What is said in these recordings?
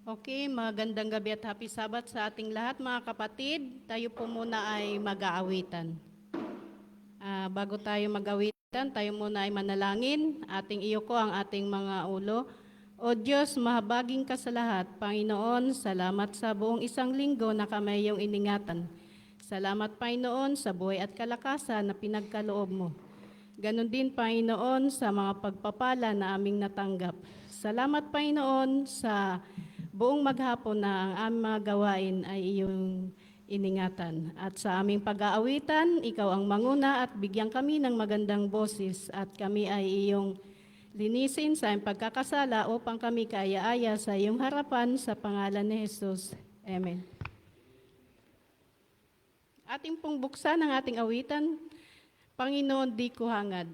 Okay, magandang gabi at happy Sabat sa ating lahat mga kapatid. Tayo po muna ay mag-aawitan. Bago tayo mag-awitan, tayo muna ay manalangin. Ating iyo ko ang ating mga ulo. O Diyos, mahabaging ka sa lahat. Panginoon, salamat sa buong isang linggo na kami iyong iningatan. Salamat, Panginoon, sa buhay at kalakasan na pinagkaloob mo. Ganon din, Panginoon, sa mga pagpapala na aming natanggap. Salamat, Panginoon, sa buong maghapon na ang aming mga gawain ay iyong iningatan. At sa aming pag-aawitan, ikaw ang manguna at bigyan kami ng magandang boses at kami ay iyong linisin sa aming pagkakasala upang kami kaaya-aya sa iyong harapan sa pangalan ni Jesus. Amen. Ating pong buksan ang ating awitan, Panginoon di ko hangad.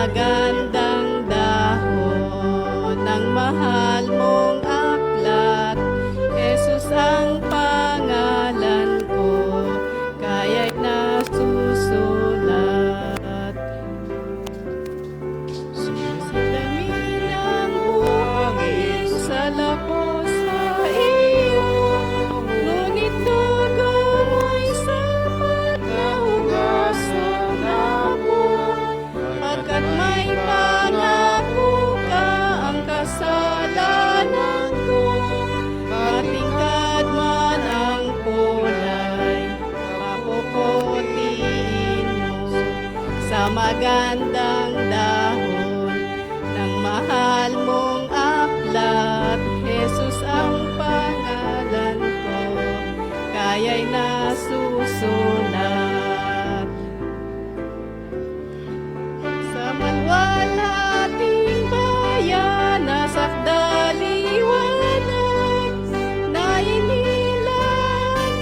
Magandang dahon ng mahal mong aklat, Jesus ang pangalan ko, kaya'y nasusulat. Silamin ang buhangin sa lapos sa iyo, ngunit dugo mo'y sapat na hugasan ako. Pagkat may pangako ka, ang kasalanan ko, matingkad man ang kulay, papuputiin mo sa magandang dahon ng mahal mong aklat. Jesus ang pangalan ko, kaya'y nasusulat. Walating bayan na sakdaliwanag na inilaan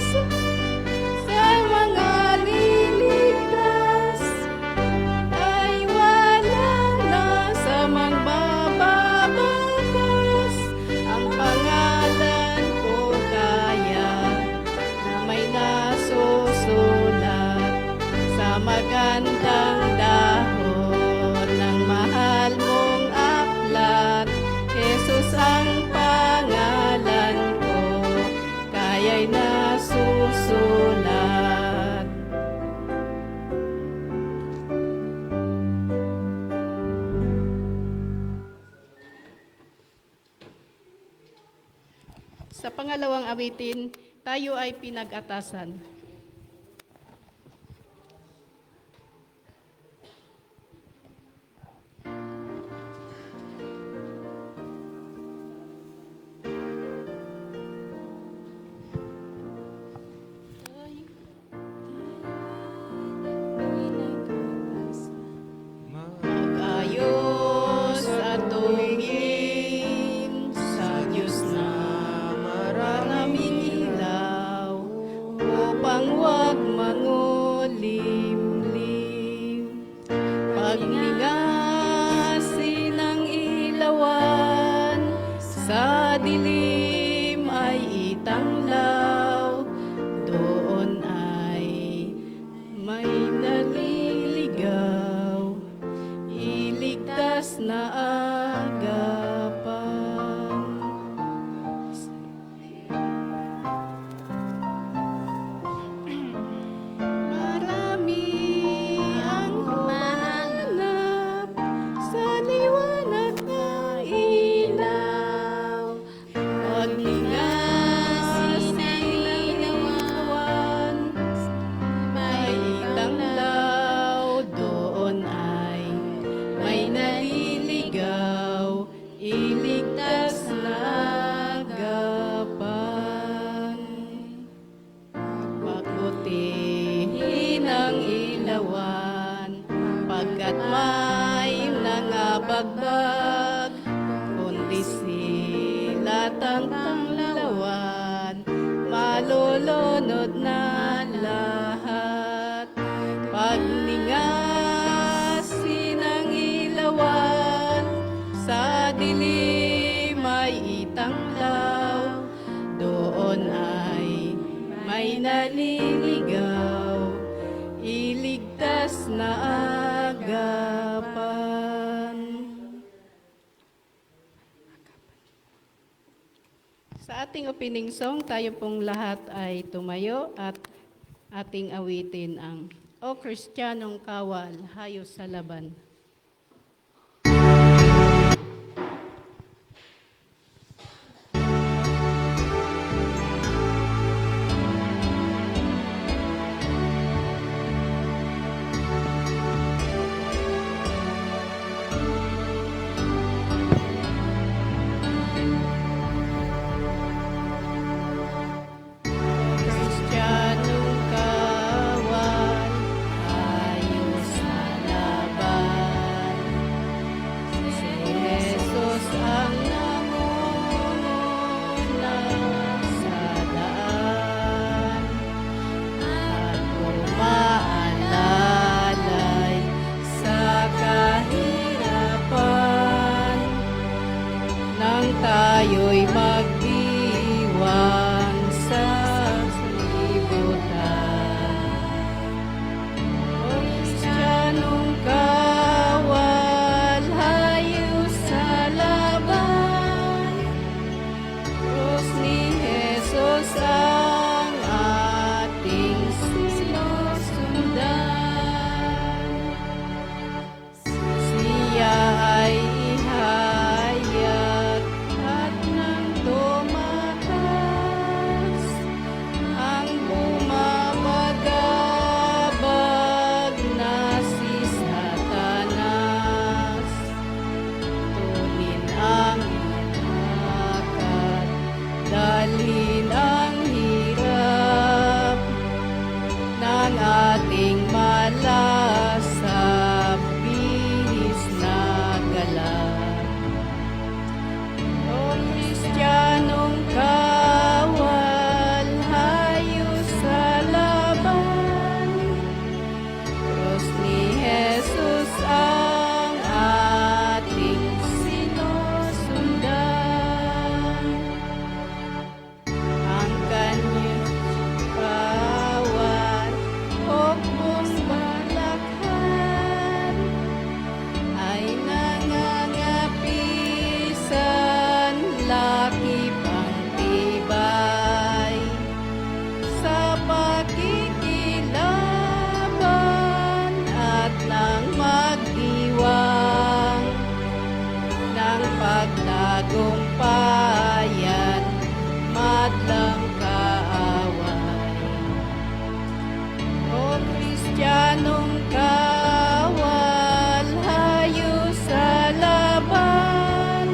sa mga liligtas, ay wala na sa magbababakas. Ang pangalan ko kaya na may nasusulat sa magandang dahon ng mahal mong aklat. Jesus ang pangalan ko, kaya'y nasusulat. Sa pangalawang awitin, tayo ay pinag-atasan. Paglingasin ng ilawan, sa dilim ay itanglaw, doon ay may naliligaw, iligtas na agapan. Marami ang humanap sa liwanag na ilaw, paglingasin ng sanglaw, doon ay may naliligaw, iligtas na agapan. Sa ating opening song, tayo pong lahat ay tumayo at ating awitin ang O Kristiyanong Kawal, Hayo sa Laban. Kristiyanong kawal, hayo sa laban. Si Jesus ang nangunguna sa daan at umaalalay sa kahirapan nang tayo'y magdiwang sa libutan. O Kristiyanong kawal, hayo sa laban. Krus ni Jesus ang ating sinusundan. Siya ay ihayag at nang tumakas, ang bumabagabag na si Satanas. Tunin ang lakad, dalhin ang hirap ng ating malasap, bihis na galak. O Kristiyanong kawal, hayo sa laban. Krus ni Jesus ang ating sinusundan. Ang kanyang kawan o balakhan ay nangangapisan, laki pang tibay sa pakikilaban at nang magdiwang ng pagtagumpayan, madlang kaaway. O Kristiyanong kawal, hayo sa laban.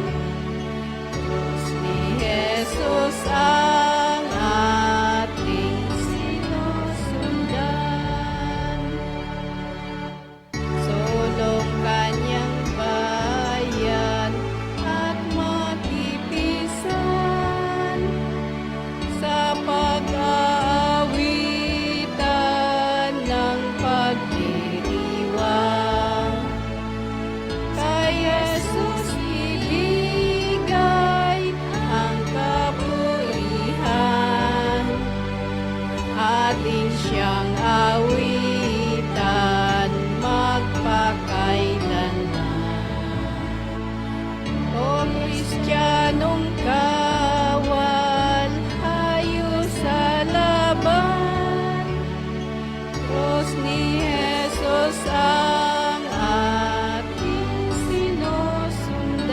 Krus ni Jesus ang ating sinusundan. Sulong kanyang bayan at matipisan sa pag-aawitan ng pagdiriwang. Kay Jesus ibigay ang kapulihan, atin siyang awitan magpakailanman. O Kristiyanong kawal, hayo sa laban. Krus ni Jesus ang ating sinusundan.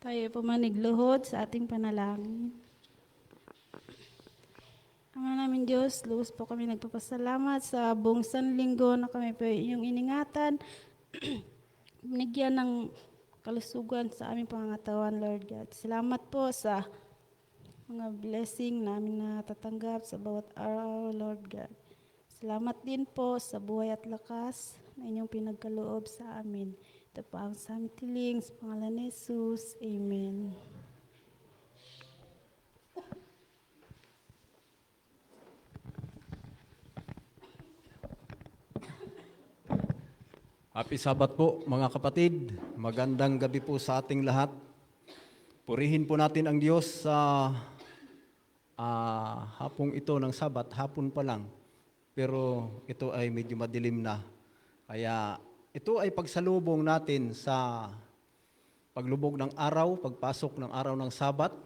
Tayo po manigluhod sa ating panalangin. Ama namin Diyos, lubos po kami nagpapasalamat sa buong sanlinggo na kami po inyong iningatan. Binigyan ng kalusugan sa aming pangangatawan, Lord God. Salamat po sa mga blessing namin natatanggap sa bawat araw, Lord God. Salamat din po sa buhay at lakas na inyong pinagkaloob sa amin. Ito po ang samtiling sa pangalan ni Jesus. Amen. Happy Sabat po mga kapatid. Magandang gabi po sa ating lahat. Purihin po natin ang Diyos sa hapong ito ng Sabat. Hapon pa lang, pero ito ay medyo madilim na. Kaya ito ay pagsalubong natin sa paglubog ng araw, pagpasok ng araw ng Sabat.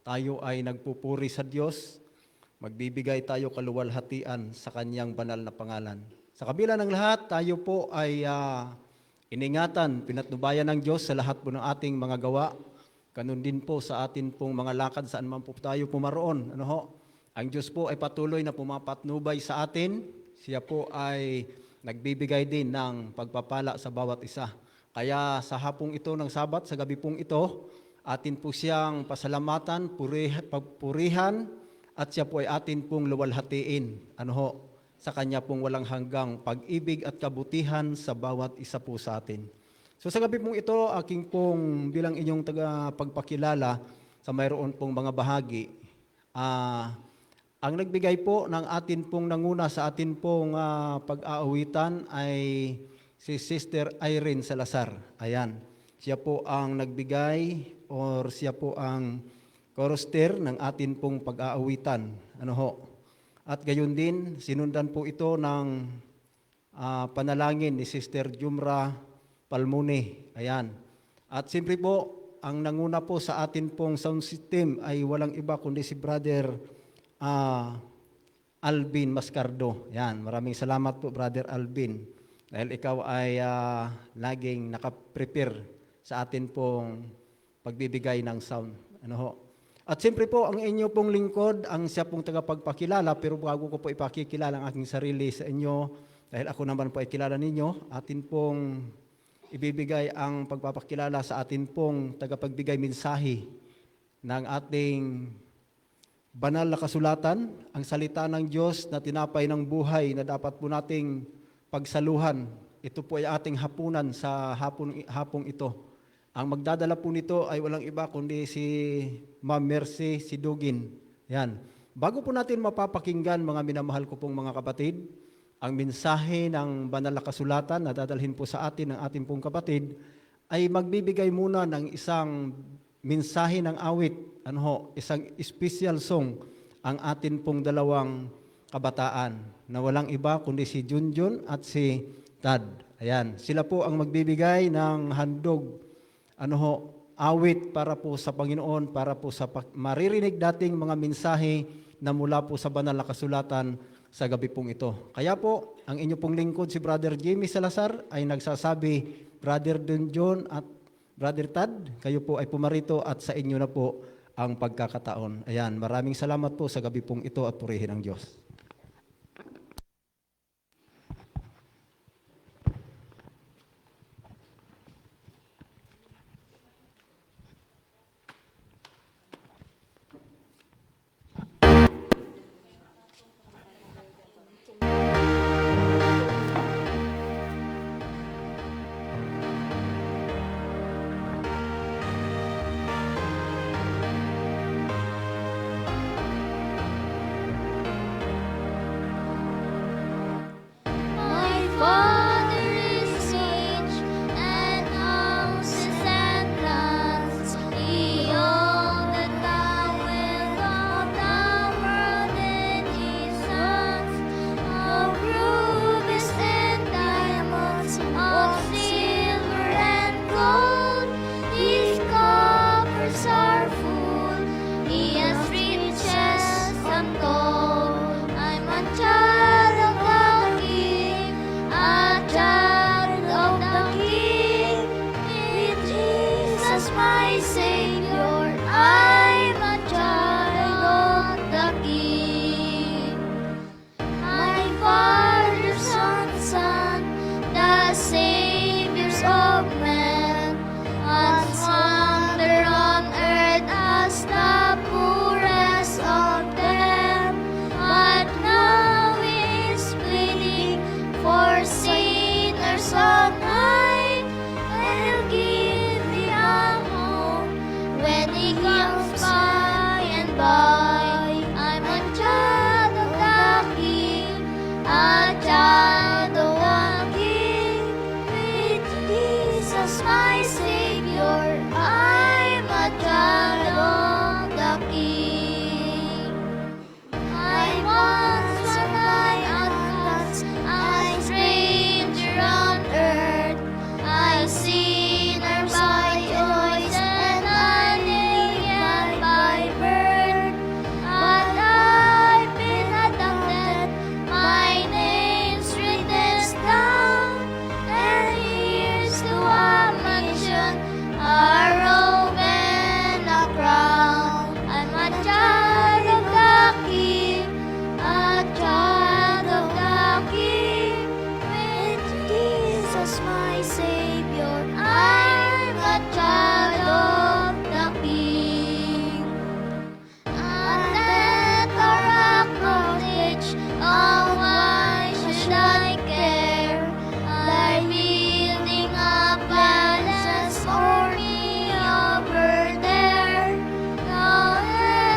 Tayo ay nagpupuri sa Diyos. Magbibigay tayo kaluwalhatian sa Kanyang banal na pangalan. Sa kabila ng lahat, tayo po ay iningatan, pinatnubayan ng Diyos sa lahat po ng ating mga gawa. Ganun din po sa atin pong mga lakad saan man po tayo pumaroon. Ano ho? Ang Diyos po ay patuloy na pumapatnubay sa atin. Siya po ay nagbibigay din ng pagpapala sa bawat isa. Kaya sa hapong ito ng Sabat, sa gabi pong ito, atin po siyang pasalamatan, purihan, at siya po ay atin pong luwalhatiin. Ano ho? Sa Kanya pong walang hanggang pag-ibig at kabutihan sa bawat isa po sa atin. So sa gabi pong ito, aking pong bilang inyong pagpakilala sa mayroon pong mga bahagi. Ang nagbigay po ng atin pong nanguna sa atin pong pag-aawitan ay si Sister Irene Salazar. Ayan, siya po ang nagbigay or siya po ang chorister ng atin pong pag-aawitan. Ano ho? At gayon din, sinundan po ito ng panalangin ni Sister Jumra Palmone. Ayan. At siyempre po, ang nanguna po sa atin pong sound system ay walang iba kundi si Brother Alvin Mascardo. Ayan. Maraming salamat po, Brother Alvin. Dahil ikaw ay laging nakaprepare sa atin pong pagbibigay ng sound. Ano ho? At siyempre po, ang inyo pong lingkod, ang siya pong tagapagpakilala, pero bago ko po ipakikilala ang aking sarili sa inyo, dahil ako naman po ay kilala ninyo, atin pong ibibigay ang pagpapakilala sa atin pong tagapagbigay mensahe ng ating banal na kasulatan, ang salita ng Diyos na tinapay ng buhay na dapat po nating pagsaluhan. Ito po ay ating hapunan sa hapong ito. Ang magdadala po nito ay walang iba kundi si Ma'am Mercy Sidugin. Yan. Bago po natin mapapakinggan, mga minamahal ko pong mga kapatid, ang mensahe ng banal na kasulatan na dadalhin po sa atin ng ating pong kapatid, ay magbibigay muna ng isang mensahe ng awit, isang special song, ang atin pong dalawang kabataan, na walang iba kundi si Junjun at si Tad. Ayan. Sila po ang magbibigay ng handog, awit para po sa Panginoon, para po sa maririnig dating mga mensahe na mula po sa banal na kasulatan sa gabi pong ito. Kaya po, ang inyo pong lingkod si Brother Jimmy Salazar ay nagsasabi, Brother Dunjon at Brother Tad, kayo po ay pumarito at sa inyo na po ang pagkakataon. Ayan, maraming salamat po sa gabi pong ito at purihin ang Diyos. When Jesus, my Savior, I'm a child of the King. I once was blind and lost, a stranger on earth. I sinner by choice and an alien by birth. But I've been adopted, my name's written down, and here's to a mansion, a robe and a crown. I'm a child of the King, a child of the King. With Jesus my Savior, I'm a child of the King. And let the rock knowledge, oh why should I care? Thy building a palace for me over there. Now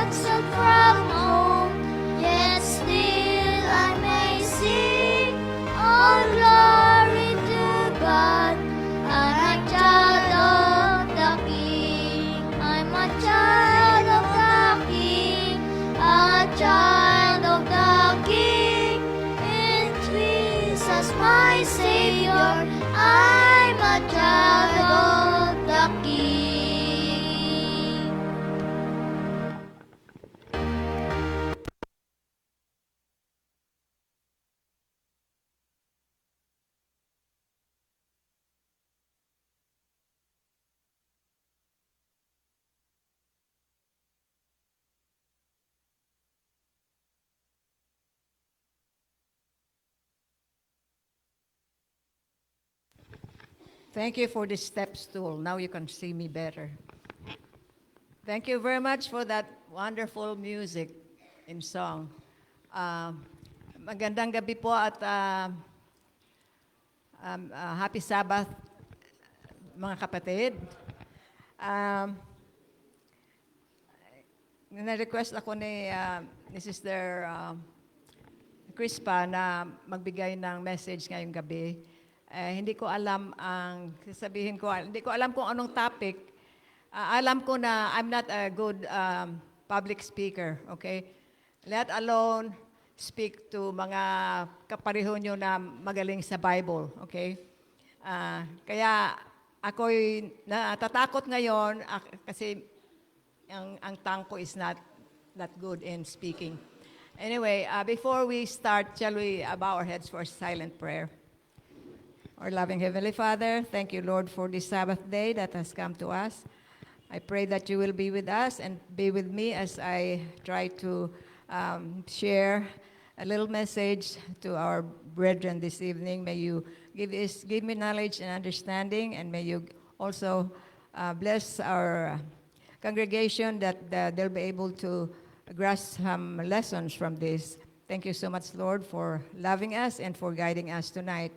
exiled from home, yet still I may sing, all glory to God. I'm a child of the King. I'm a child of the King, a child of the King. In Jesus my Savior, I'm a child of the King. Thank you for this step stool. Now you can see me better. Thank you very much for that wonderful music and song. Magandang gabi po at happy Sabbath mga kapatid. Na-request ako ni Sister Crispa na magbigay ng message ngayong gabi. Hindi ko alam ang sasabihin ko. Hindi ko alam kung anong topic. Alam ko na I'm not a good public speaker, okay? Let alone speak to mga kapareho nyo na magaling sa Bible, okay? Kaya ako'y natatakot ngayon kasi ang tongue ko is not good in speaking. Anyway, before we start, shall we bow our heads for a silent prayer? Our loving Heavenly Father, thank you, Lord, for this Sabbath day that has come to us. I pray that you will be with us and be with me as I try to share a little message to our brethren this evening. May you give me knowledge and understanding, and may you also bless our congregation that they'll be able to grasp some lessons from this. Thank you so much, Lord, for loving us and for guiding us tonight.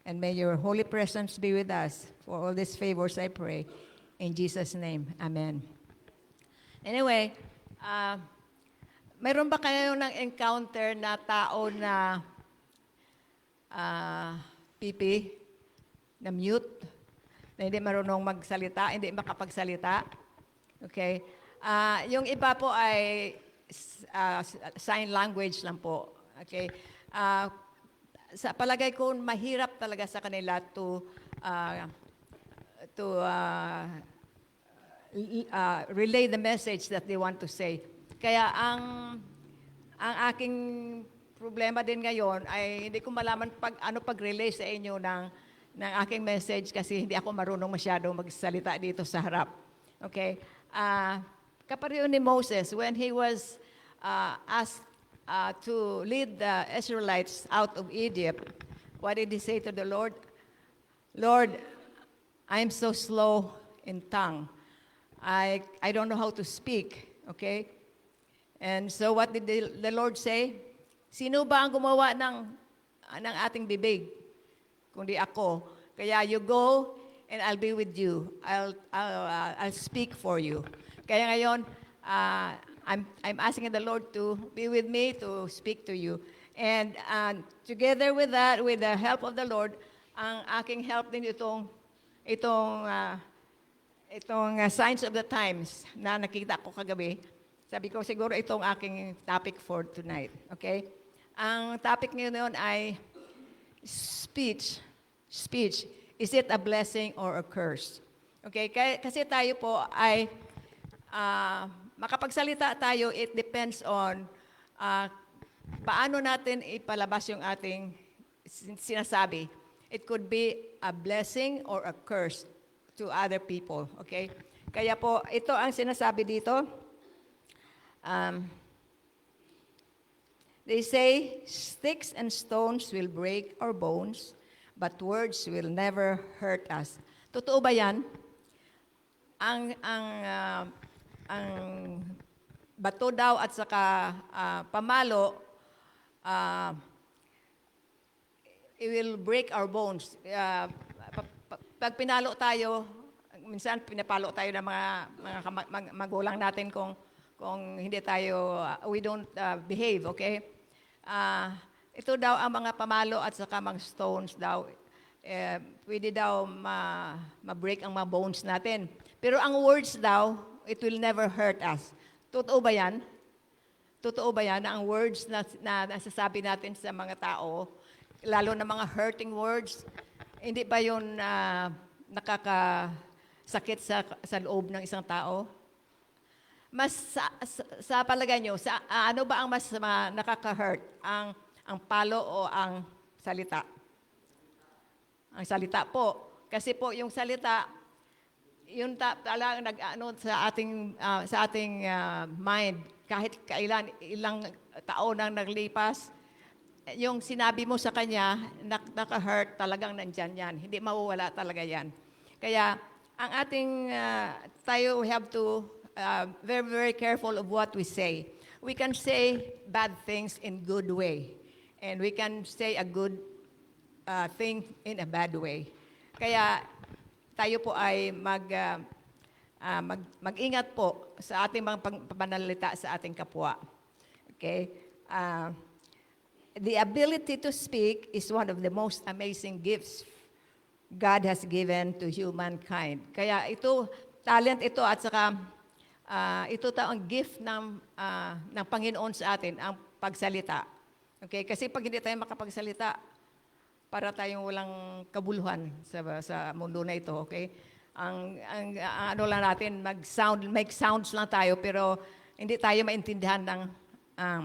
And may your holy presence be with us. For all these favors, I pray. In Jesus' name, amen. Anyway, mayroon ba kayo ng encounter na tao na pipi, na mute, na hindi marunong magsalita, hindi makapagsalita? Okay? Yung iba po ay sign language lang po. Okay? Sa palagay ko, mahirap talaga sa kanila to relay the message that they want to say. Kaya ang aking problema din ngayon ay hindi ko malaman pag-relay sa inyo ng aking message kasi hindi ako marunong masyado magsalita dito sa harap. Okay? Kapareho ni Moses when he was asked to lead the Israelites out of Egypt, what did he say to the Lord? Lord, I'm so slow in tongue. I don't know how to speak. Okay? And so what did the Lord say? Sino ba ang gumawa ng ating bibig? Kundi ako. Kaya you go and I'll be with you. I'll speak for you. Kaya ngayon, I'm asking the Lord to be with me to speak to you. And together with that, with the help of the Lord, ang aking help din itong Signs of the Times na nakita ko kagabi, sabi ko siguro itong aking topic for tonight. Okay? Ang topic ngayon ay speech. Speech. Is it a blessing or a curse? Okay? Kasi tayo po ay makapagsalita tayo, it depends on paano natin ipalabas yung ating sinasabi. It could be a blessing or a curse to other people. Okay? Kaya po, ito ang sinasabi dito. They say, sticks and stones will break our bones, but words will never hurt us. Totoo ba yan? Ang bato daw at saka pamalo, it will break our bones. Pag pinalo tayo, minsan pinapalo tayo ng mga magulang natin kung hindi tayo, we don't behave, okay? Ito daw ang mga pamalo at saka mga stones daw, pwede daw ma-break ang mga bones natin. Pero ang words daw, it will never hurt us. Totoo ba yan? Totoo ba yan na ang words na nasasabi natin sa mga tao, lalo na mga hurting words, hindi ba yun nakakasakit sa loob ng isang tao? Mas sa palagay nyo, ano ba ang mas nakaka-hurt? Ang palo o ang salita? Ang salita po. Kasi po yung salita, yun talagang nag-ano sa ating mind. Kahit ilang taon nang naglipas, yung sinabi mo sa kanya, naka-hurt, talagang nandyan yan. Hindi mawawala talaga yan. Kaya, ang ating, tayo, we have to very, very careful of what we say. We can say bad things in good way. And we can say a good thing in a bad way. Kaya, tayo po ay mag-ingat po sa ating mga pananalita sa ating kapwa. Okay? The ability to speak is one of the most amazing gifts God has given to humankind. Kaya ito, talent ito at saka ito ang gift ng Panginoon sa atin, ang pagsalita. Okay? Kasi pag hindi tayo makapagsalita, para tayong walang kabuluhan sa mundo na ito. Okay? Ang ano lang natin, make sounds lang tayo, pero hindi tayo maintindihan ng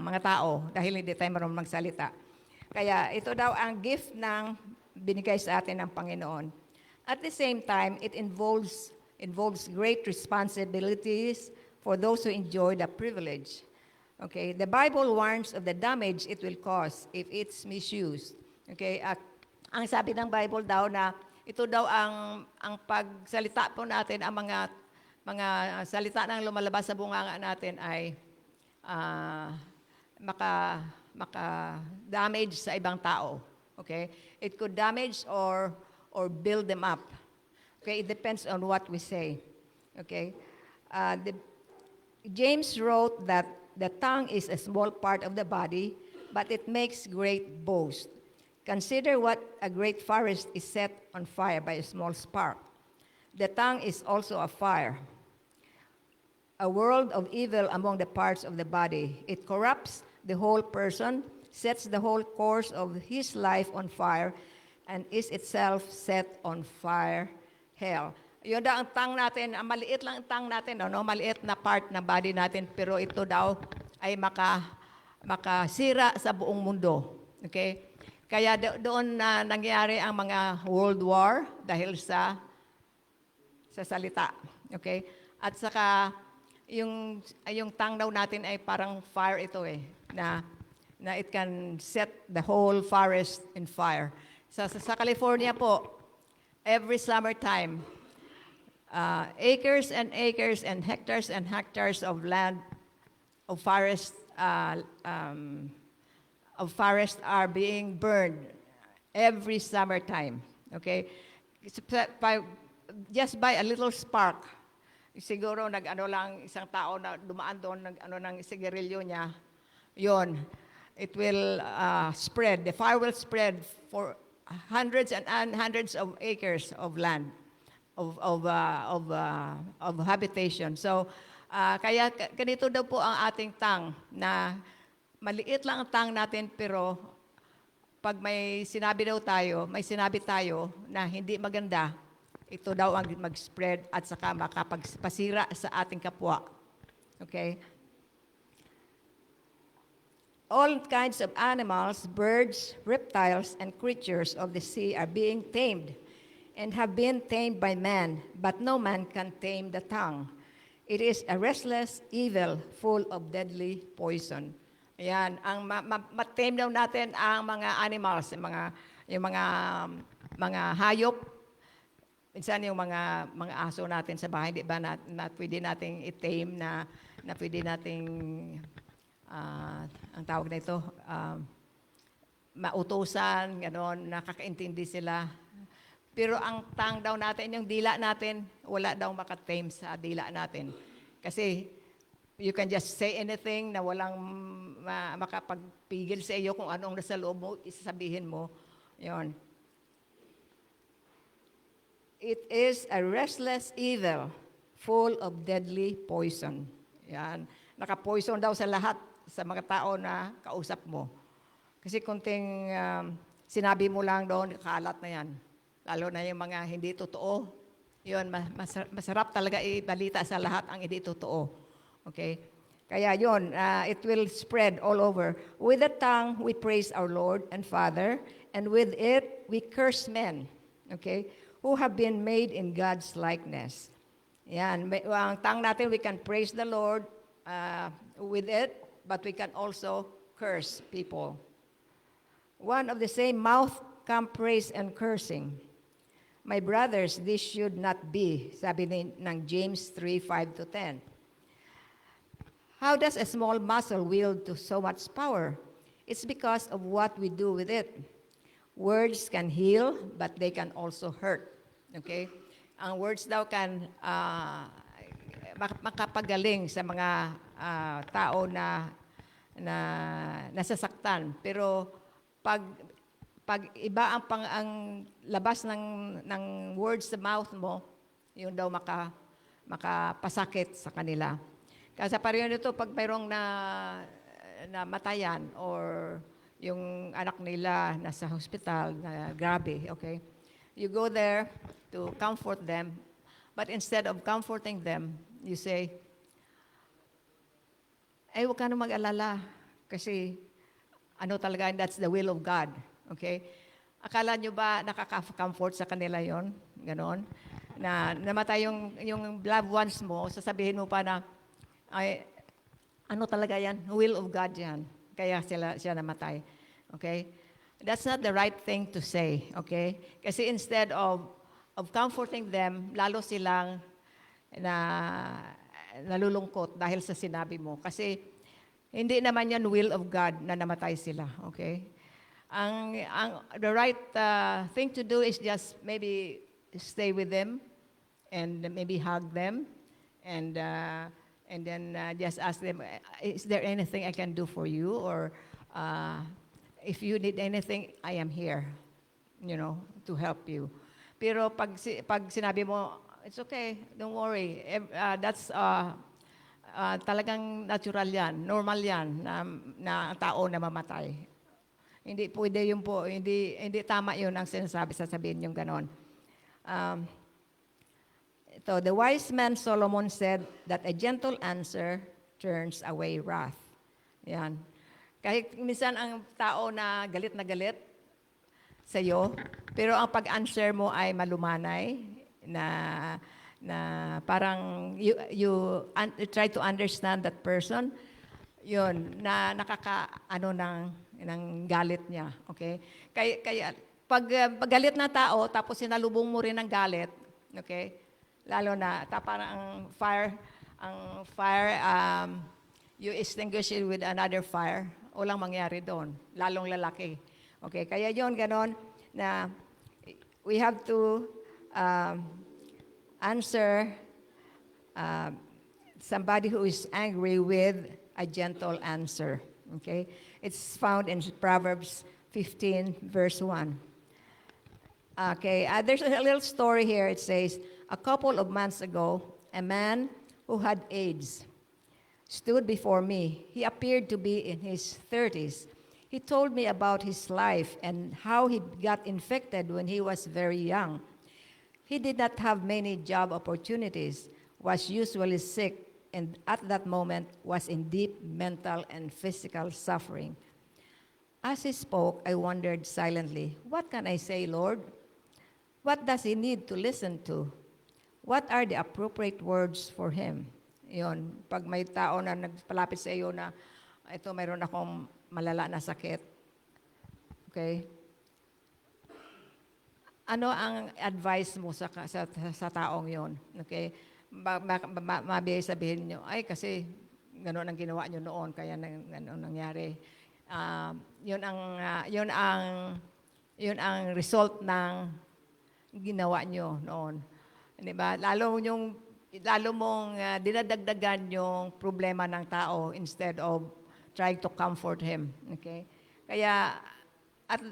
mga tao dahil hindi tayo marunong magsalita. Kaya ito daw ang gift ng binigay sa atin ng Panginoon. At the same time, it involves great responsibilities for those who enjoy the privilege. Okay, the Bible warns of the damage it will cause if it's misused. Okay, at ang sabi ng Bible daw na ito daw ang pagsalita po natin, ang mga salita na lumalabas sa bunganga natin ay maka-damage sa ibang tao. Okay? It could damage or build them up. Okay? It depends on what we say. Okay? James wrote that the tongue is a small part of the body, but it makes great boast. Consider what a great forest is set on fire by a small spark. The tongue is also a fire, a world of evil among the parts of the body. It corrupts the whole person, sets the whole course of his life on fire, and is itself set on fire, hell. Yun daw ang tongue natin, ang maliit lang ang tongue natin, no? Maliit na part ng body natin, pero ito daw ay makasira sa buong mundo. Okay? Kaya doon na nangyari ang mga World War dahil sa salita. Okay? At saka, yung tongue daw natin ay parang fire ito na it can set the whole forest in fire. Sa California po, every summertime, acres and acres and hectares of land, of forest are being burned every summertime. Okay? Just by a little spark, siguro nag-ano lang isang tao na dumaan doon, nag-ano ng sigarilyo niya, yon, it will spread. The fire will spread for hundreds and hundreds of acres of land. of habitation. So, kaya ganito daw po ang ating tongue, na maliit lang ang tongue natin, pero pag may sinabi tayo na hindi maganda, ito daw ang mag-spread at saka makapagpasira sa ating kapwa. Okay? All kinds of animals, birds, reptiles, and creatures of the sea are being tamed and have been tamed by man, but no man can tame the tongue. It is a restless evil full of deadly poison. Ayan, ang matame daw natin ang mga animals, yung mga hayop. Minsan yung mga aso natin sa bahay, di ba, na pwede nating i-tame, na pwede nating ang tawag na ito, mautusan, gano'n, nakakaintindi sila. Pero ang tongue daw natin, yung dila natin, wala daw makatame sa dila natin. Kasi you can just say anything na walang makapagpigil sa iyo kung anong nasa loob mo, isasabihin mo. Yun. It is a restless evil, full of deadly poison. Yan. Naka-poison daw sa lahat, sa mga tao na kausap mo. Kasi kunting sinabi mo lang doon, kalat na yan. Lalo na yung mga hindi totoo. Yun, masarap talaga ibalita sa lahat ang hindi totoo. Okay? Kaya yun, it will spread all over. With the tongue, we praise our Lord and Father, and with it, we curse men, okay, who have been made in God's likeness. Yan, ang tongue natin, we can praise the Lord with it, but we can also curse people. One of the same mouth come praise and cursing. My brothers, this should not be, sabi ng James 3:5-10. How does a small muscle wield to so much power? It's because of what we do with it. Words can heal, but they can also hurt. Okay? Ang words daw can makapagaling sa mga tao na nasasaktan. Pero pag iba ang labas ng words sa mouth mo, yun daw makapasakit sa kanila. Kasi pareho nito, pag mayroong matayan or yung anak nila nasa hospital na grabe, okay? You go there to comfort them, but instead of comforting them, you say, ay, huwag ka na mag-alala. Kasi, talaga, that's the will of God. Okay? Akala nyo ba nakaka-comfort sa kanila yon? Ganon? Na namatay yung loved ones mo, sasabihin mo pa na, ay, talaga yan? Will of God yan. Kaya siya namatay. Okay? That's not the right thing to say. Okay? Kasi instead of comforting them, lalo silang nalulungkot dahil sa sinabi mo. Kasi hindi naman yan will of God na namatay sila. Okay? The right thing to do is just maybe stay with them and maybe hug them and then just ask them, is there anything I can do for you? Or if you need anything, I am here, to help you. Pero pag sinabi mo, it's okay, don't worry. That's talagang natural yan, normal yan, na tao na mamatay. Hindi pwede yun po, hindi tama yun ang sasabihin yung ganon. The wise man Solomon said that a gentle answer turns away wrath. Yan. Kahit minsan ang tao na galit sa iyo, pero ang pag-answer mo ay malumanay, na parang you try to understand that person, yun, na ng galit niya. Okay? Kaya pag galit na tao, tapos sinalubong mo rin ng galit, okay? Lalo na, parang ang fire, you extinguish it with another fire, walang mangyari doon, lalong lalaki. Okay, kaya yon ganon, na we have to answer somebody who is angry with a gentle answer. Okay, it's found in Proverbs 15, verse 1. Okay, there's a little story here. It says, A couple of months ago, a man who had AIDS stood before me. He appeared to be in his 30s. He told me about his life and how he got infected when he was very young. He did not have many job opportunities, was usually sick, and at that moment was in deep mental and physical suffering. As he spoke, I wondered silently, what can I say, Lord? What does he need to listen to? What are the appropriate words for him? Yun, pag may tao na nagpalapit sa iyo na, ito, mayroon akong malala na sakit. Okay? Ano ang advice mo sa taong yon? Okay? Mabiyay sabihin nyo, ay kasi gano'n ang ginawa nyo noon, kaya gano'n nangyari. Yun ang result ng ginawa nyo noon. Di ba? Lalo mong dinadagdagan yung problema ng tao instead of trying to comfort him. Okay? Kaya, at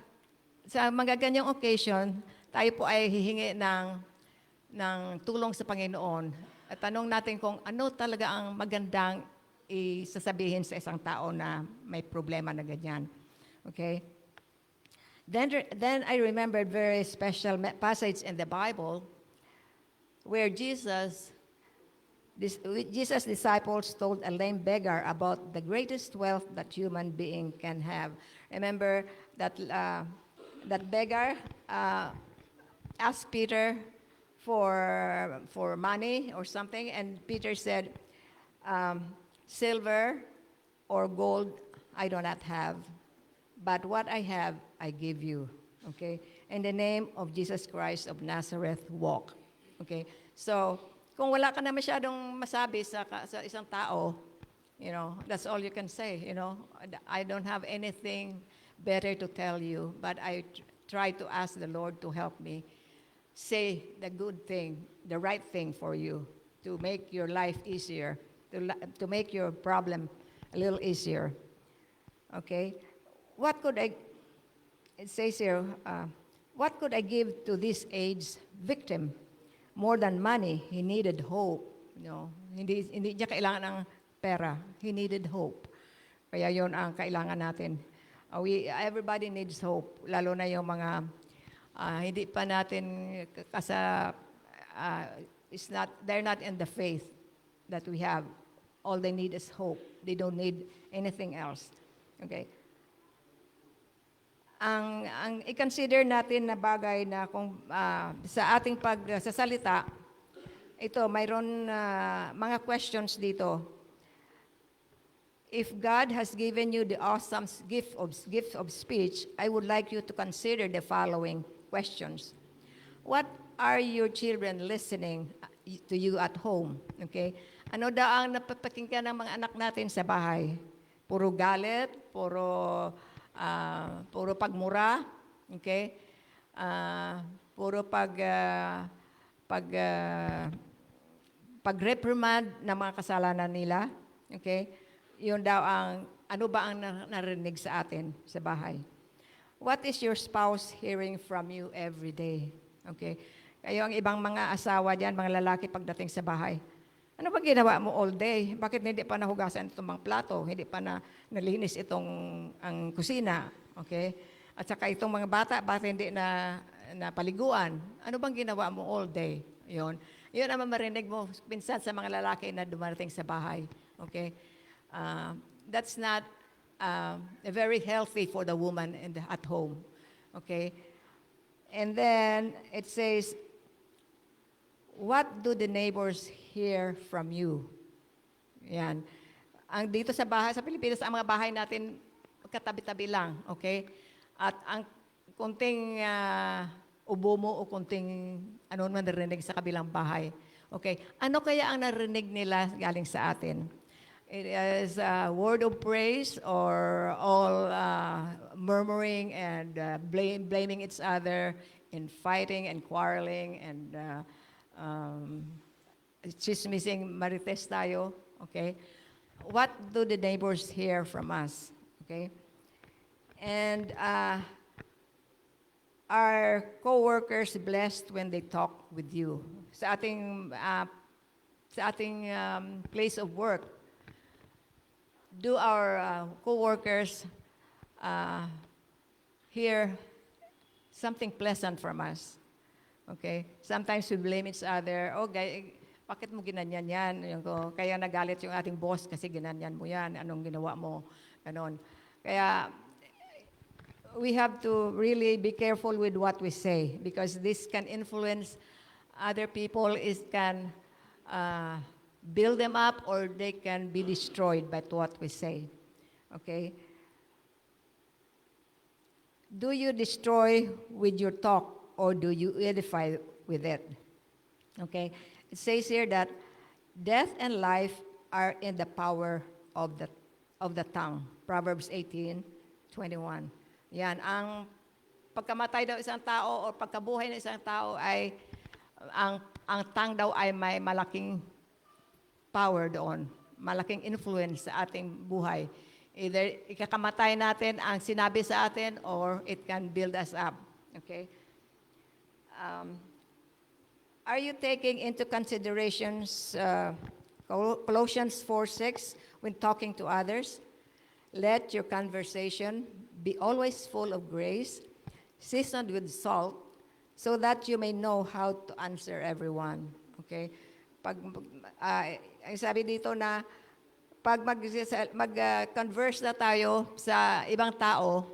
sa mga ganyang occasion, tayo po ay hihingi ng tulong sa Panginoon at tanong natin kung ano talaga ang magandang isasabihin sa isang tao na may problema na ganyan. Okay? Then I remembered very special passage in the Bible where Jesus' disciples told a lame beggar about the greatest wealth that human being can have. Remember that beggar asked Peter for money or something, and Peter said, silver or gold I do not have, but what I have, I give you. Okay? In the name of Jesus Christ of Nazareth, walk. Okay? So, kung wala ka na masyadong masabi sa isang tao, you know, that's all you can say, you know. I don't have anything better to tell you, but I try to ask the Lord to help me say the good thing, the right thing for you, to make your life easier, to make your problem a little easier. Okay? What could I, it says here, what could I give to this AIDS victim? More than money, he needed hope. You know, hindi niya kailangan ng pera. He needed hope. Kaya yon ang kailangan natin. Everybody needs hope, lalo na yung mga hindi pa natin they're not in the faith that we have. All they need is hope. They don't need anything else. Okay? Ang i-consider natin na bagay na kung sa ating pagsasalita, ito, mayroon mga questions dito. If God has given you the awesome gift of speech, I would like you to consider the following questions. What are your children listening to you at home? Okay? Ano daw ang napapakinggan ng mga anak natin sa bahay? Puro galit, puro pagmura, okay? Puro pag-reprimand ng mga kasalanan nila, okay? Yun daw ano ba ang narinig sa atin sa bahay? What is your spouse hearing from you every day? Okay? Kayo ang ibang mga asawa diyan, mga lalaki pagdating sa bahay. Ano ba ginawa mo all day? Bakit hindi pa nahugasan itong mga plato? Hindi pa nalinis ang kusina? Okay? At saka itong mga bata, bakit hindi na paliguan? Ano bang ginawa mo all day? Yun ang marinig mo minsan sa mga lalaki na dumarating sa bahay. Okay? That's not very healthy for the woman at home. Okay? And then it says, what do the neighbors hear from you? Yan. Ang dito sa bahay, sa Pilipinas, ang mga bahay natin, katabi-tabi lang, okay? At ang kunting ubo mo o kunting ano man narinig sa kabilang bahay. Okay? Ano kaya ang narinig nila galing sa atin? It is a word of praise or all murmuring and blaming each other in fighting and quarreling and chismising, marites tayo, okay? What do the neighbors hear from us, okay? And are co-workers blessed when they talk with you? Sa ating place of work, do our co-workers hear something pleasant from us? Okay? Sometimes we blame each other. Oh, bakit mo ginanyan yan? Kaya nagalit yung ating boss kasi ginanyan mo yan. Anong ginawa mo? Ganon. Kaya we have to really be careful with what we say because this can influence other people. It can build them up or they can be destroyed by what we say. Okay? Do you destroy with your talk or do you edify with it? Okay? It says here that death and life are in the power of the tongue. Proverbs 18:21. Yan, ang pagkamatay daw isang tao o pagkabuhay ng isang tao ay ang tongue daw ay may malaking power doon, malaking influence sa ating buhay. Either ikakamatay natin ang sinabi sa atin or it can build us up. Okay? Are you taking into considerations Colossians 4:6 when talking to others? Let your conversation be always full of grace, seasoned with salt, so that you may know how to answer everyone. Okay? Ang sabi dito na pag mag-converse na tayo sa ibang tao,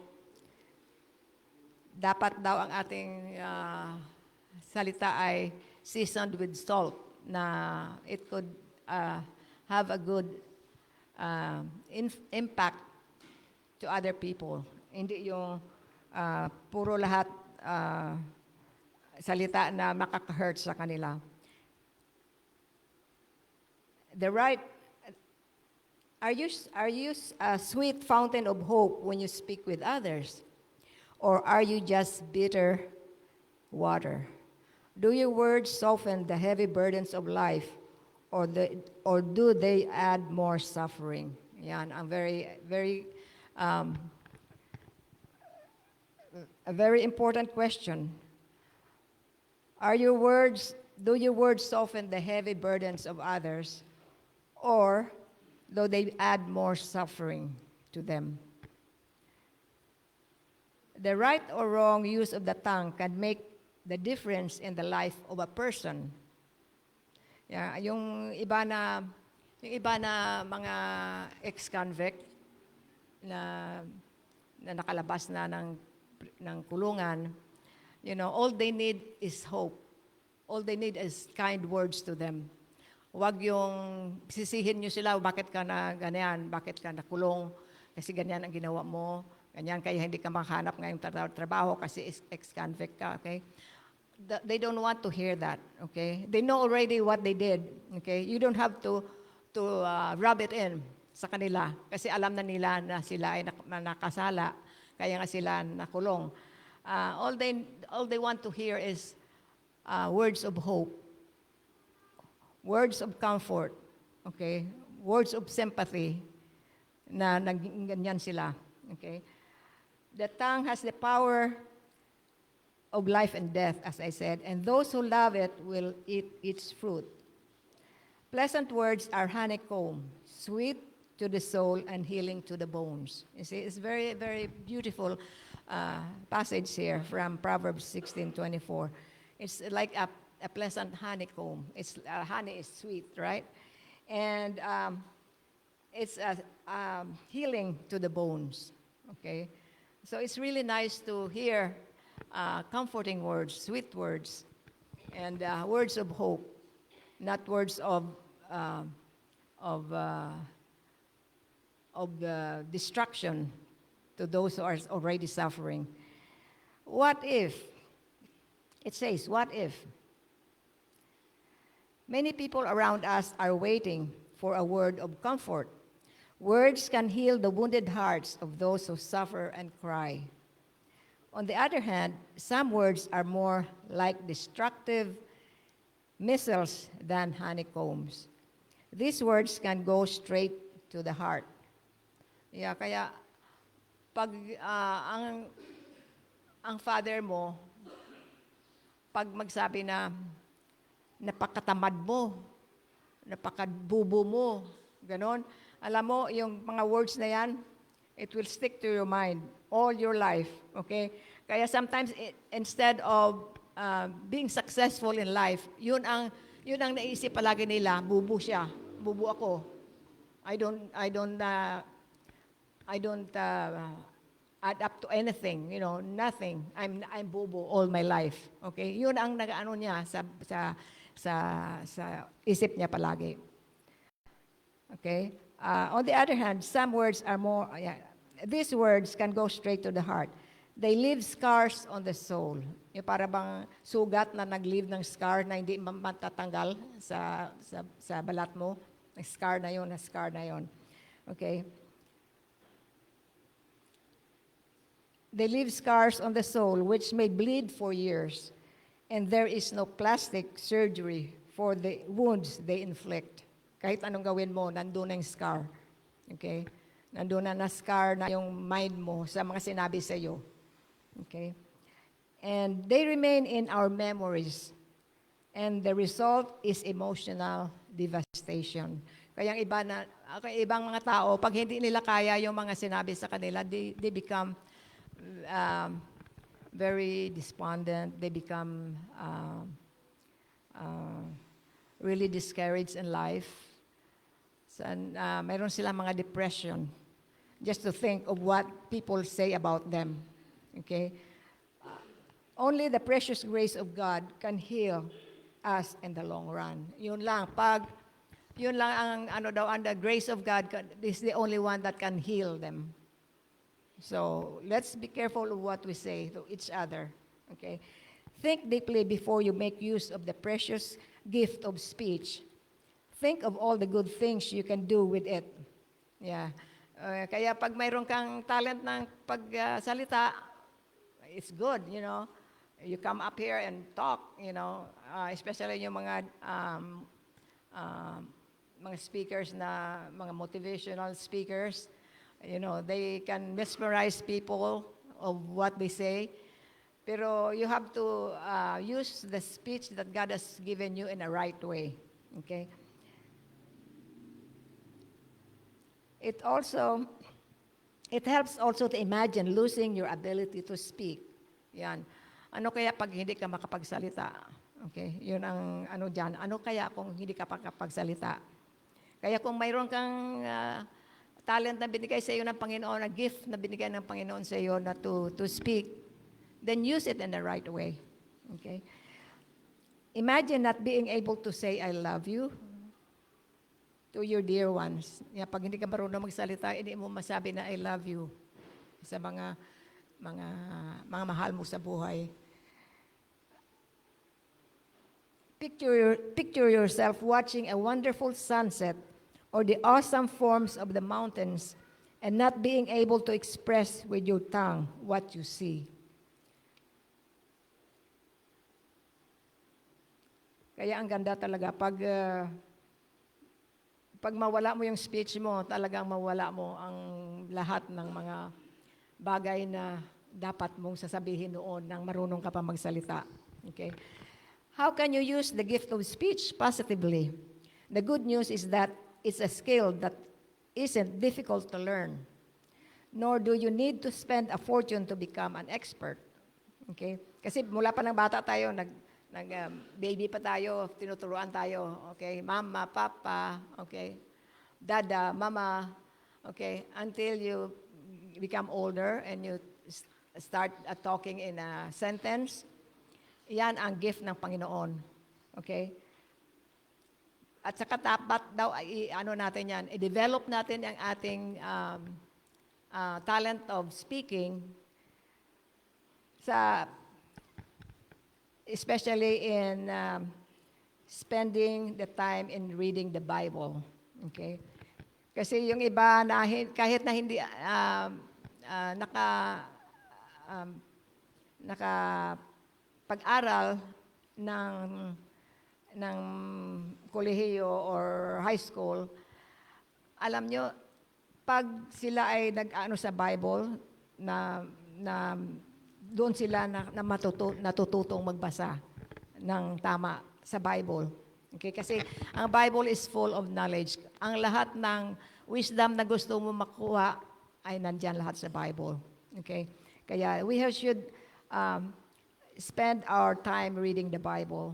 dapat daw ang ating salita ay seasoned with salt na it could have a good impact to other people. Hindi yung puro lahat salita na makaka-hurt sa kanila. Are you a sweet fountain of hope when you speak with others? Or are you just bitter water? Do your words soften the heavy burdens of life, or do they add more suffering? Yan, a very important question. Do your words soften the heavy burdens of others, or do they add more suffering to them? The right or wrong use of the tongue can make the difference in the life of a person. Yeah, yung iba na mga ex-convict na nakalabas na ng kulungan, all they need is hope. All they need is kind words to them. Huwag yung sisihin nyo sila, bakit ka na ganyan, bakit ka nakulong, kasi ganyan ang ginawa mo, ganyan kaya hindi ka makahanap ngayong trabaho kasi ex-convict ka, okay? They don't want to hear that, okay? They know already what they did, okay? You don't have to rub it in sa kanila kasi alam na nila na sila ay nakasala, kaya nga sila nakulong. All they want to hear is words of hope, words of comfort, okay? Words of sympathy na ganyan sila, okay? The tongue has the power of life and death, as I said, and those who love it will eat its fruit. Pleasant words are honeycomb, sweet to the soul and healing to the bones. You see, it's very, very beautiful passage here from Proverbs 16:24. It's like a pleasant honeycomb. Honey is sweet, right? And it's healing to the bones, okay? So it's really nice to hear comforting words, sweet words, and words of hope, not words of destruction to those who are already suffering. What if? It says, what if? Many people around us are waiting for a word of comfort. Words can heal the wounded hearts of those who suffer and cry. On the other hand, some words are more like destructive missiles than honeycombs. These words can go straight to the heart. Yeah, kaya pag ang father mo pag magsabi na napakatamad mo, napakabubo mo, ganon. Alam mo, yung mga words na yan, it will stick to your mind all your life, okay? Kaya sometimes, instead of being successful in life, yun ang naisip palagi nila, bubo siya, bubo ako. I don't add up to anything, nothing. I'm bobo all my life. Okay? Yun ang nag-ano niya sa isip niya palagi. Okay? On the other hand, some words are more, these words can go straight to the heart. They leave scars on the soul. Yung para bang sugat na nag-leave ng scar na hindi matatanggal sa balat mo. Na scar na yon. Okay? They leave scars on the soul which may bleed for years, and there is no plastic surgery for the wounds they inflict. Kahit anong gawin mo, nandun na yung scar. Okay? Nandun na scar na yung mind mo sa mga sinabi sa iyo. Okay? And they remain in our memories, and the result is emotional devastation. Kaya ibang mga tao, pag hindi nila kaya yung mga sinabi sa kanila, they become very despondent. They become really discouraged in life. Mayroon silang mga depression just to think of what people say about them. Okay? Only the precious grace of God can heal us in the long run. Yun lang. Yun lang ang the grace of God is the only one that can heal them. So, let's be careful of what we say to each other. Okay? Think deeply before you make use of the precious gift of speech. Think of all the good things you can do with it. Yeah. Kaya pag mayroon kang talent ng pagsalita, it's good, You come up here and talk, especially yung mga speakers na, mga motivational speakers. They can mesmerize people of what they say. Pero you have to use the speech that God has given you in a right way. Okay? It helps also to imagine losing your ability to speak. Yan. Ano kaya pag hindi ka makapagsalita? Okay? Yun ang dyan. Ano kaya kung hindi ka makapagsalita? Kaya kung mayroon kang talent na binigay sa iyo ng Panginoon, a gift na binigay ng Panginoon sa iyo na to speak, then use it in the right way. Okay? Imagine not being able to say, I love you to your dear ones. Pag hindi ka marunong magsalita, hindi mo masabi na I love you sa mga mahal mo sa buhay. Picture yourself watching a wonderful sunset or the awesome forms of the mountains and not being able to express with your tongue what you see. Kaya ang ganda talaga, pag mawala mo yung speech mo, talagang mawala mo ang lahat ng mga bagay na dapat mong sasabihin noon nang marunong ka pa magsalita. Okay? How can you use the gift of speech positively? The good news is that it's a skill that isn't difficult to learn, nor do you need to spend a fortune to become an expert. Okay? Kasi mula pa ng bata tayo, baby pa tayo, tinuturuan tayo. Okay? Mama, papa, okay? Dada, mama, okay? Until you become older and you start talking in a sentence, yan ang gift ng Panginoon. Okay? At saka dapat daw, natin yan, i-develop natin ang ating talent of speaking especially in spending the time in reading the Bible. Okay? Kasi yung iba, kahit na hindi pag-aral ng kolehiyo or high school, alam nyo, pag sila ay nag-ano sa Bible, na doon sila natututong magbasa. ng tama sa Bible. Okay? Kasi ang Bible is full of knowledge. Ang lahat ng wisdom na gusto mo makuha ay nandyan lahat sa Bible. Okay? Kaya should spend our time reading the Bible.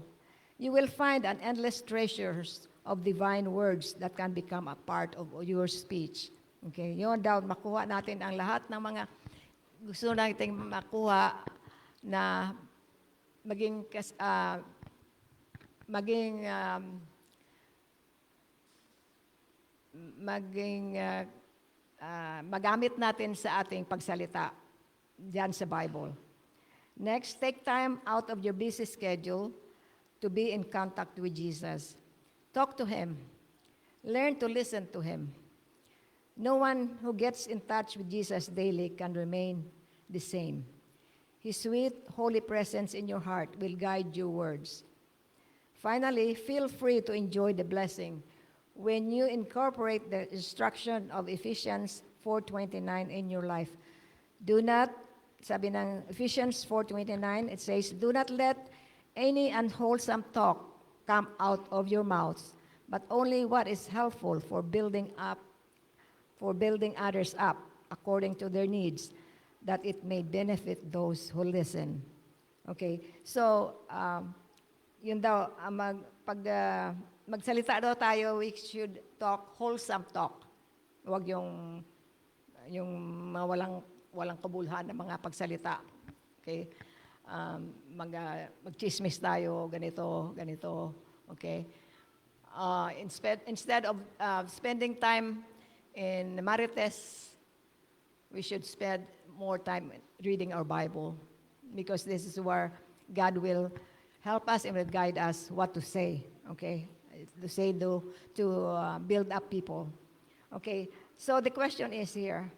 You will find an endless treasures of divine words that can become a part of your speech. Okay? Yun daw, makuha natin ang lahat ng mga gusto nating makuha na maging magamit natin sa ating pagsalita diyan sa Bible. Next, take time out of your busy schedule to be in contact with Jesus. Talk to Him. Learn to listen to Him. No one who gets in touch with Jesus daily can remain the same. His sweet, holy presence in your heart will guide your words. Finally, feel free to enjoy the blessing when you incorporate the instruction of Ephesians 4:29 in your life. Do not, sabi ng Ephesians 4:29, it says, do not let any unwholesome talk come out of your mouths, but only what is helpful for building others up according to their needs, that it may benefit those who listen. Okay? So, yun daw, magsalita daw tayo, we should talk wholesome talk. Huwag yung mga walang kabulhan na mga pagsalita. Okay? Mag-chismis tayo, ganito. Okay? Instead of spending time in Marites, we should spend more time reading our Bible, because this is where God will help us and will guide us what to say, okay? To say to build up people. Okay, so the question is here,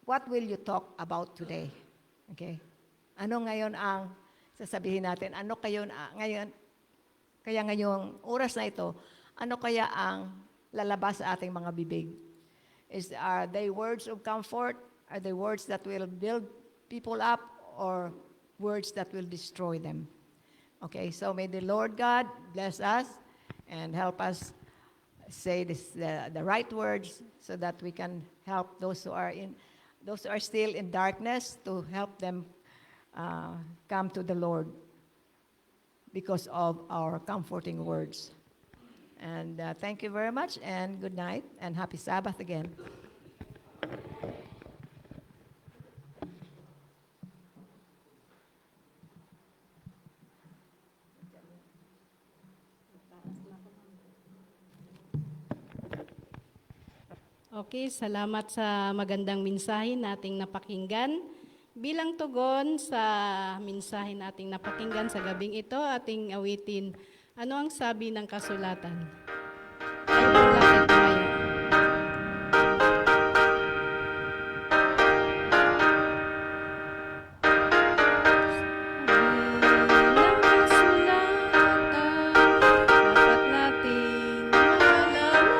what will you talk about today? Okay? Ano ngayon ang sasabihin natin? Ano ngayon, kaya ngayong oras na ito, ano kaya ang lalabas sa ating mga bibig? Are they words of comfort? Are they words that will build people up, or words that will destroy them? Okay, so may the Lord God bless us and help us say the right words, so that we can help those who are still in darkness, to help them come to the Lord because of our comforting words. And thank you very much, and good night, and happy Sabbath again. Okay, salamat sa magandang mensahe nating napakinggan. Bilang tugon sa mensahe nating napakinggan sa gabing ito, ating awitin, ano ang sabi ng kasulatan? Tayo po lang tumayo. Dapat nating malaman,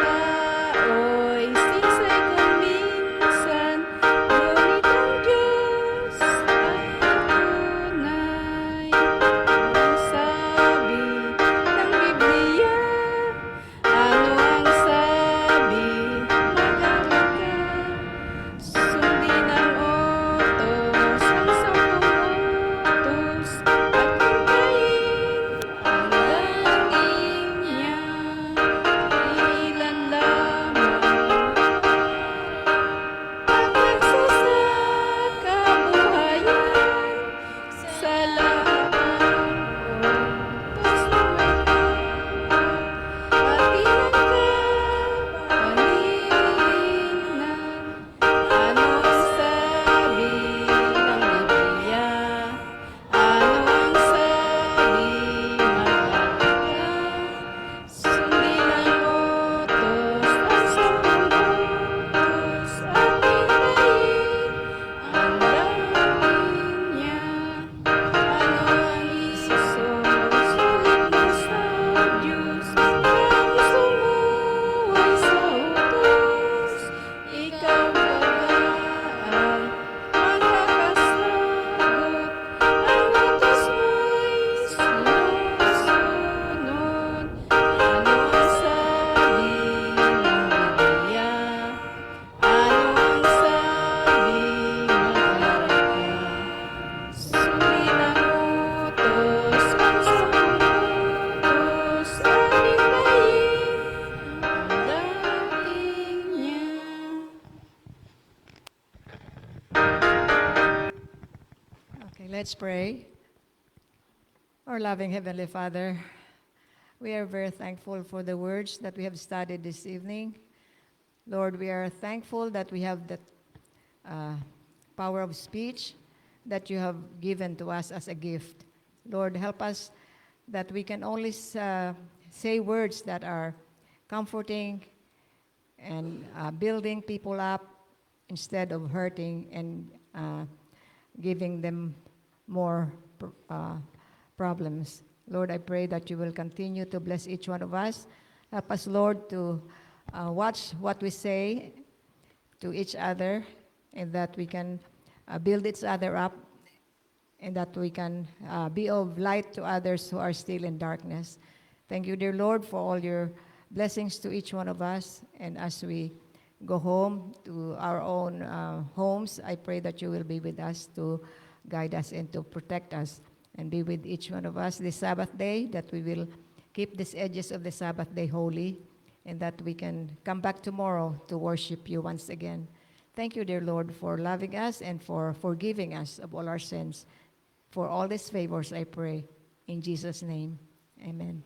tao'y sisay kung minsan, ngunit ang Diyos ay tunay. Ang sabi Let's pray. Our loving Heavenly Father, we are very thankful for the words that we have studied this evening. Lord, we are thankful that we have the power of speech that you have given to us as a gift. Lord, help us that we can only say words that are comforting and building people up instead of hurting and giving them more problems. Lord, I pray that you will continue to bless each one of us. Help us, Lord, to watch what we say to each other and that we can build each other up and that we can be of light to others who are still in darkness. Thank you, dear Lord, for all your blessings to each one of us. And as we go home to our own homes, I pray that you will be with us to guide us and to protect us and be with each one of us this Sabbath day, that we will keep these edges of the Sabbath day holy and that we can come back tomorrow to worship you once again. Thank you, dear Lord, for loving us and for forgiving us of all our sins. For all these favors, I pray in Jesus' name. Amen.